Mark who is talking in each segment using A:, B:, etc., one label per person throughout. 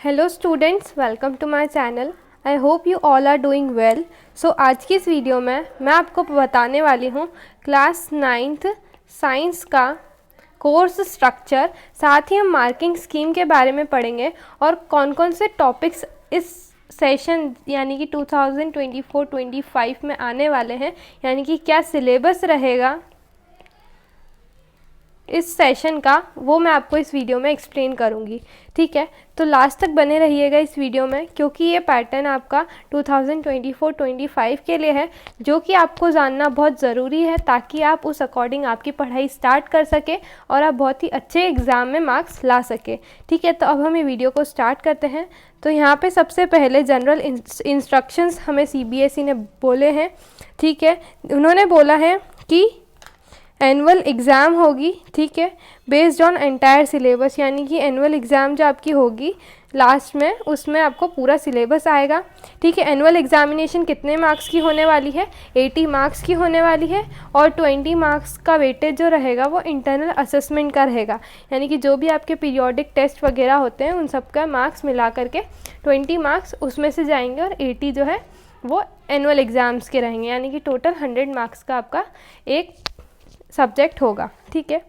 A: Hello students, welcome to my channel. I hope you all are doing well. So आज की इस video में मैं आपको बताने वाली हूँ क्लास 9th साइंस का कोर्स स्ट्रक्चर, साथ ही हम मार्किंग स्कीम के बारे में पढ़ेंगे और कौन कौन से टॉपिक्स इस सेशन यानी कि 2024-25 में आने वाले हैं, यानी कि क्या सिलेबस रहेगा इस सेशन का, वो मैं आपको इस वीडियो में एक्सप्लेन करूँगी। ठीक है, तो लास्ट तक बने रहिएगा इस वीडियो में, क्योंकि ये पैटर्न आपका 2024-25 के लिए है, जो कि आपको जानना बहुत ज़रूरी है ताकि आप उस अकॉर्डिंग आपकी पढ़ाई स्टार्ट कर सके और आप बहुत ही अच्छे एग्ज़ाम में मार्क्स ला सके। ठीक है, तो अब हम ये वीडियो को स्टार्ट करते हैं। तो यहाँ पे सबसे पहले जनरल इंस्ट्रक्शंस हमें CBSE ने बोले हैं। ठीक है, उन्होंने बोला है कि एनुअल एग्ज़ाम होगी, ठीक है, बेस्ड ऑन एंटायर सिलेबस, यानी कि एनुअल एग्ज़ाम जो आपकी होगी लास्ट में, उसमें आपको पूरा सिलेबस आएगा। ठीक है, एनुअल एग्जामिनेशन कितने मार्क्स की होने वाली है? 80 मार्क्स की होने वाली है और 20 मार्क्स का वेटेज जो रहेगा वो इंटरनल असेसमेंट का रहेगा, यानी कि जो भी आपके पीरियोडिक टेस्ट वगैरह होते हैं उन सब का मार्क्स मिला करके 20 मार्क्स उसमें से जाएंगे और 80 जो है वो एनुअल एग्ज़ाम्स के रहेंगे, यानी कि टोटल 100 मार्क्स का आपका एक सब्जेक्ट होगा। ठीक है,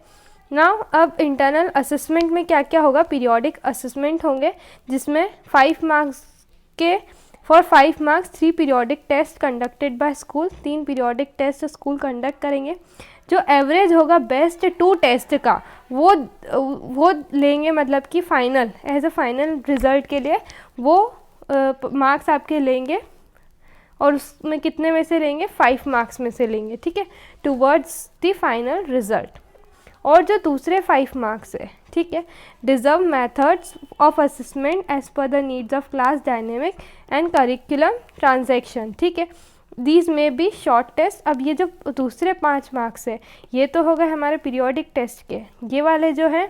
A: नाउ अब इंटरनल असेसमेंट में क्या क्या होगा? पीरियोडिक असेसमेंट होंगे, जिसमें 5 मार्क्स के for 5 marks 3 periodic test conducted by school, 3 periodic test school conduct करेंगे। जो एवरेज होगा बेस्ट 2 टेस्ट का वो लेंगे, मतलब कि final as a final result के लिए वो मार्क्स आपके लेंगे, और उसमें कितने में से लेंगे? 5 मार्क्स में से लेंगे। ठीक है, टुवर्ड्स द फाइनल रिजल्ट। और जो दूसरे 5 मार्क्स है, ठीक है, deserve methods of assessment as per the needs of class dynamic and curriculum transaction. ठीक है, दीज में बी शॉर्ट टेस्ट। अब ये जो दूसरे 5 मार्क्स है ये तो हो गए हमारे पीरियोडिक टेस्ट के। ये वाले जो है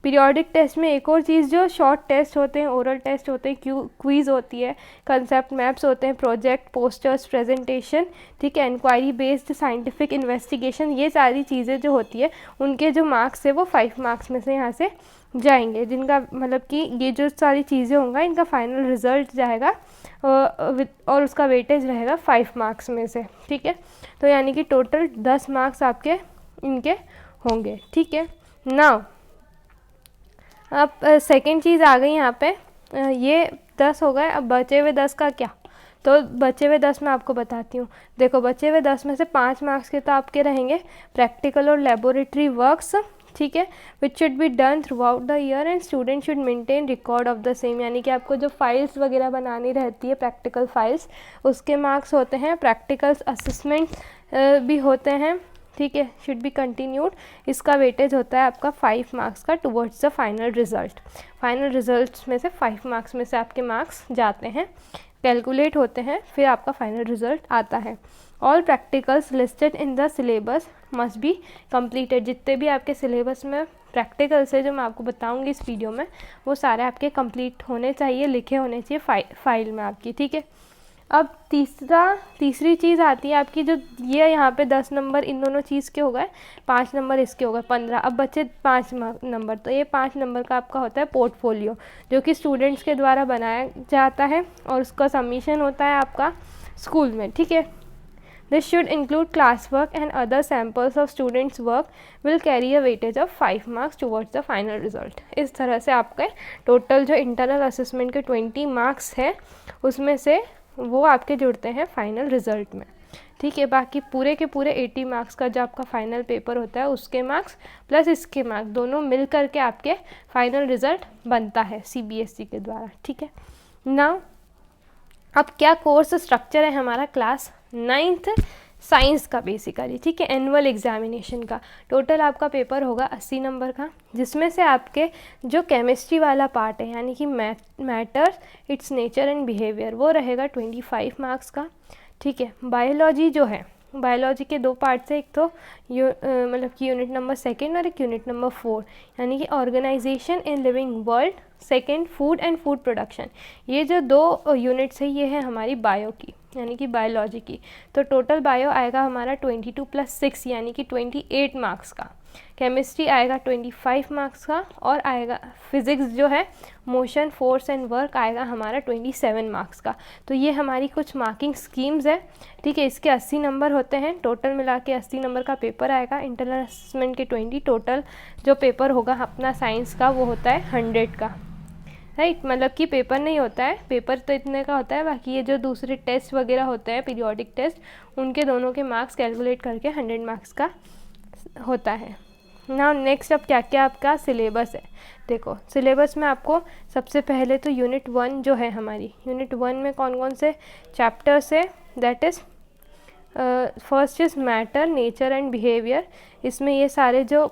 A: पीरियोडिक टेस्ट में एक और चीज़, जो शॉर्ट टेस्ट होते हैं, ओरल टेस्ट होते हैं, क्विज़ होती है, कंसेप्ट मैप्स होते हैं, प्रोजेक्ट, पोस्टर्स, प्रेजेंटेशन, ठीक है, इंक्वायरी बेस्ड साइंटिफिक इन्वेस्टिगेशन, ये सारी चीज़ें जो होती है उनके जो मार्क्स है वो 5 मार्क्स में से यहाँ से जाएंगे, जिनका मतलब कि ये जो सारी चीज़ें होंगी इनका फाइनल रिजल्ट जाएगा और उसका वेटेज रहेगा 5 मार्क्स में से। ठीक है, तो यानी कि टोटल 10 मार्क्स आपके इनके होंगे। ठीक है, नाउ अब सेकेंड चीज़ आ गई यहाँ पे, ये 10 हो गए। अब बचे हुए 10 का क्या? तो बचे हुए 10 मैं आपको बताती हूँ। देखो, बचे हुए 10 में से 5 मार्क्स के तो आपके रहेंगे प्रैक्टिकल और लेबोरेटरी वर्क्स, ठीक है, which should be done through out the year and student should maintain record of the same, यानी कि आपको जो फाइल्स वगैरह बनानी रहती है प्रैक्टिकल फाइल्स, उसके मार्क्स होते हैं। प्रैक्टिकल्स असेसमेंट भी होते हैं, ठीक है, शुड बी कंटिन्यूड। इसका वेटेज होता है आपका 5 मार्क्स का towards the final result. Final results में से 5 मार्क्स में से आपके मार्क्स जाते हैं, कैलकुलेट होते हैं, फिर आपका फाइनल रिजल्ट आता है। All practicals listed in the syllabus must be completed. जितने भी आपके सिलेबस में प्रैक्टिकल्स है जो मैं आपको बताऊंगी इस वीडियो में, वो सारे आपके कंप्लीट होने चाहिए, लिखे होने चाहिए फाइल में आपकी। ठीक है, अब तीसरी चीज़ आती है आपकी, जो ये यहाँ पे 10 नंबर इन दोनों चीज़ के हो गए, 5 नंबर इसके हो गए, 15। अब बचे 5 नंबर। तो ये 5 नंबर का आपका होता है पोर्टफोलियो, जो कि स्टूडेंट्स के द्वारा बनाया जाता है और उसका सबमिशन होता है आपका स्कूल में। ठीक है, this should include class work and other samples of students work will carry a weightage of 5 marks towards the final result. इस तरह से आपके टोटल जो इंटरनल असेसमेंट के 20 मार्क्स है उसमें से वो आपके जुड़ते हैं फाइनल रिजल्ट में। ठीक है, बाकी पूरे के पूरे 80 मार्क्स का जो आपका फाइनल पेपर होता है उसके मार्क्स प्लस इसके मार्क्स दोनों मिल करके आपके फाइनल रिजल्ट बनता है CBSE के द्वारा। ठीक है, नाउ अब क्या कोर्स स्ट्रक्चर है हमारा क्लास 9th साइंस का बेसिकली। ठीक है, एनुअल एग्जामिनेशन का टोटल आपका पेपर होगा 80 नंबर का, जिसमें से आपके जो केमिस्ट्री वाला पार्ट है, यानी कि matter, it's nature and behaviour, वो रहेगा 25 मार्क्स का। ठीक है, बायोलॉजी जो है, बायोलॉजी के 2 पार्ट्स है, एक तो मतलब कि यूनिट नंबर 2 और एक यूनिट नंबर 4, यानी कि organisation in living world, second food and food production. ये जो 2 यूनिट्स है ये है हमारी बायो की। यानी कि बायोलॉजी की। तो टोटल बायो आएगा हमारा 22 + 6 यानी कि 28 मार्क्स का। केमिस्ट्री आएगा 25 मार्क्स का, और आएगा फिज़िक्स जो है मोशन, फोर्स एंड वर्क आएगा हमारा 27 मार्क्स का। तो ये हमारी कुछ मार्किंग स्कीम्स है, ठीक है। इसके 80 नंबर होते हैं, टोटल मिला के 80 नंबर का पेपर आएगा। इंटरनल असेसमेंट के 20, टोटल जो पेपर होगा अपना साइंस का वो होता है 100 का, राइट। मतलब कि पेपर नहीं होता है, पेपर तो इतने का होता है, बाकी ये जो दूसरे टेस्ट वगैरह होते हैं पीरियोडिक टेस्ट, उनके दोनों के मार्क्स कैलकुलेट करके 100 मार्क्स का होता है। नाउ नेक्स्ट अब क्या क्या आपका सिलेबस है। देखो सिलेबस में आपको सबसे पहले तो यूनिट 1 जो है हमारी, यूनिट 1 में कौन कौन से चैप्टर्स है, that is first is matter, nature and behaviour. इसमें ये सारे जो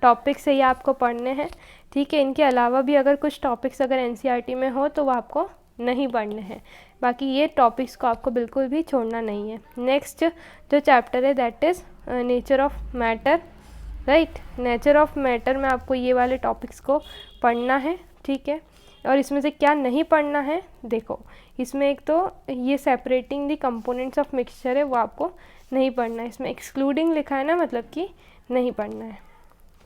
A: टॉपिक्स है ये आपको पढ़ने हैं, ठीक है। इनके अलावा भी अगर कुछ टॉपिक्स अगर एनसीईआरटी में हो तो वो आपको नहीं पढ़ने हैं, बाकी ये टॉपिक्स को आपको बिल्कुल भी छोड़ना नहीं है। नेक्स्ट जो चैप्टर है that is nature of matter, right. Nature of matter में आपको ये वाले टॉपिक्स को पढ़ना है, ठीक है। और इसमें से क्या नहीं पढ़ना है, देखो इसमें एक तो ये separating the components of mixture है, वो आपको नहीं पढ़ना है। इसमें एक्सक्लूडिंग लिखा है ना, मतलब कि नहीं पढ़ना है,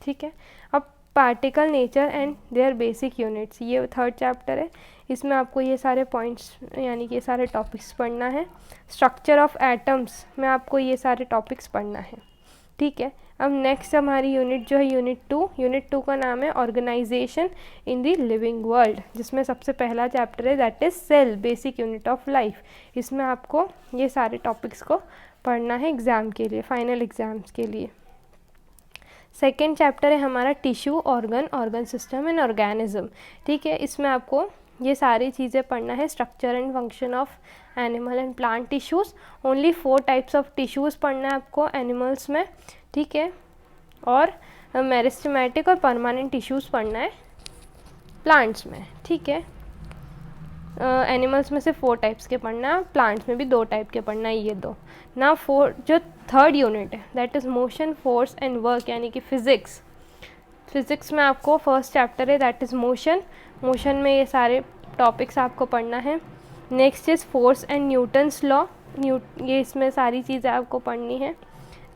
A: ठीक है। अब particle nature and their basic units, ये थर्ड चैप्टर है। इसमें आपको ये सारे पॉइंट्स यानी कि ये सारे टॉपिक्स पढ़ना है। स्ट्रक्चर ऑफ एटम्स में आपको ये सारे टॉपिक्स पढ़ना है, ठीक है। अब नेक्स्ट हमारी यूनिट जो है यूनिट 2, यूनिट 2 का नाम है organisation in the living world, जिसमें सबसे पहला चैप्टर है that is cell, basic unit of life. इसमें आपको ये सारे टॉपिक्स को पढ़ना है एग्ज़ाम के लिए, फाइनल एग्ज़ाम्स के लिए। सेकेंड चैप्टर है हमारा tissue, organ system and organism, ठीक है। इसमें आपको ये सारी चीज़ें पढ़ना है। Structure and function of animal and plant tissues, only 4 types of tissues पढ़ना है आपको एनिमल्स में, ठीक है। और मेरिस्टेमेटिक और परमानेंट टिश्यूज़ पढ़ना है प्लांट्स में, ठीक है। एनिमल्स में से 4 टाइप्स के पढ़ना है, प्लांट्स में भी 2 टाइप के पढ़ना है, ये 2 ना। जो थर्ड यूनिट है that is motion, force and work यानी कि फिज़िक्स। फिज़िक्स में आपको फर्स्ट चैप्टर है दैट इज़ मोशन, मोशन में ये सारे टॉपिक्स आपको पढ़ना है। Next is force and Newton's law, ये इसमें सारी चीज़ें आपको पढ़नी है,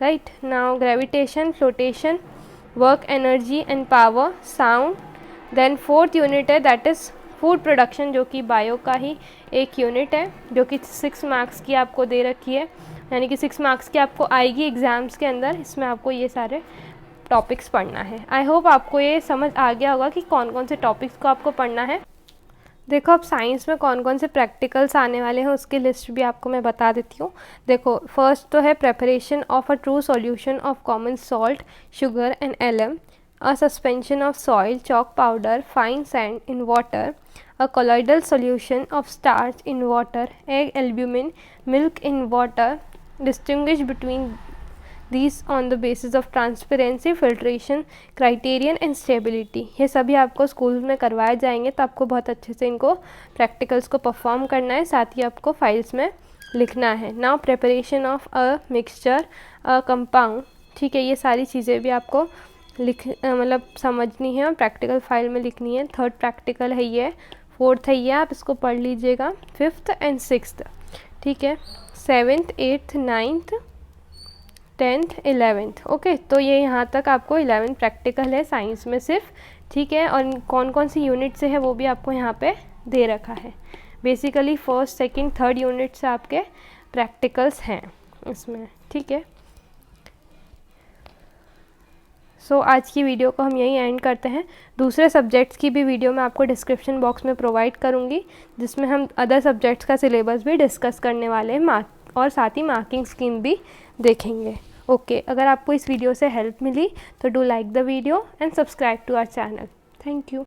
A: right. Now gravitation, flotation, work, energy and power, sound. Then fourth unit है दैट इज़ फूड प्रोडक्शन, जो कि बायो का ही एक यूनिट है, जो कि 6 मार्क्स की आपको दे रखी है, यानी कि 6 मार्क्स की आपको आएगी एग्ज़ाम्स के अंदर। इसमें आपको ये सारे टॉपिक्स पढ़ना है। आई होप आपको ये समझ आ गया होगा कि कौन कौन से टॉपिक्स को आपको पढ़ना है। देखो अब साइंस में कौन कौन से प्रैक्टिकल्स आने वाले हैं उसकी लिस्ट भी आपको मैं बता देती हूँ। देखो फर्स्ट तो है preparation of a true solution of common salt, sugar and alum, a suspension of soil, chalk powder, fine sand in water, a colloidal solution of starch in water, egg, albumin, milk in water, distinguish between these on the basis of transparency, filtration, criterion and stability। ये सभी आपको school में करवाए जाएंगे, तो आपको बहुत अच्छे से इनको प्रैक्टिकल्स को परफॉर्म करना है, साथ ही आपको फाइल्स में लिखना है। Now preparation of a mixture, a compound, ठीक है। ये सारी चीज़ें भी आपको मतलब समझनी है और प्रैक्टिकल फाइल में लिखनी है। थर्ड प्रैक्टिकल है ये, फोर्थ है ये, आप इसको पढ़ लीजिएगा। 5th एंड 6th, ठीक है। 7th, 8th, 9th, 10th, 11th, okay. तो ये यहाँ तक आपको 11 प्रैक्टिकल है साइंस में सिर्फ, ठीक है। और कौन कौन सी यूनिट से है वो भी आपको यहाँ पे दे रखा है। Basically first, second, third unit से आपके प्रैक्टिकल्स हैं इसमें, ठीक है। सो आज की वीडियो को हम यहीं एंड करते हैं। दूसरे सब्जेक्ट्स की भी वीडियो मैं आपको डिस्क्रिप्शन बॉक्स में प्रोवाइड करूँगी, जिसमें हम अदर सब्जेक्ट्स का सिलेबस भी डिस्कस करने वाले हैं, और साथ ही मार्किंग स्कीम भी देखेंगे, ओके। अगर आपको इस वीडियो से हेल्प मिली तो do like the video and subscribe to our channel. Thank you.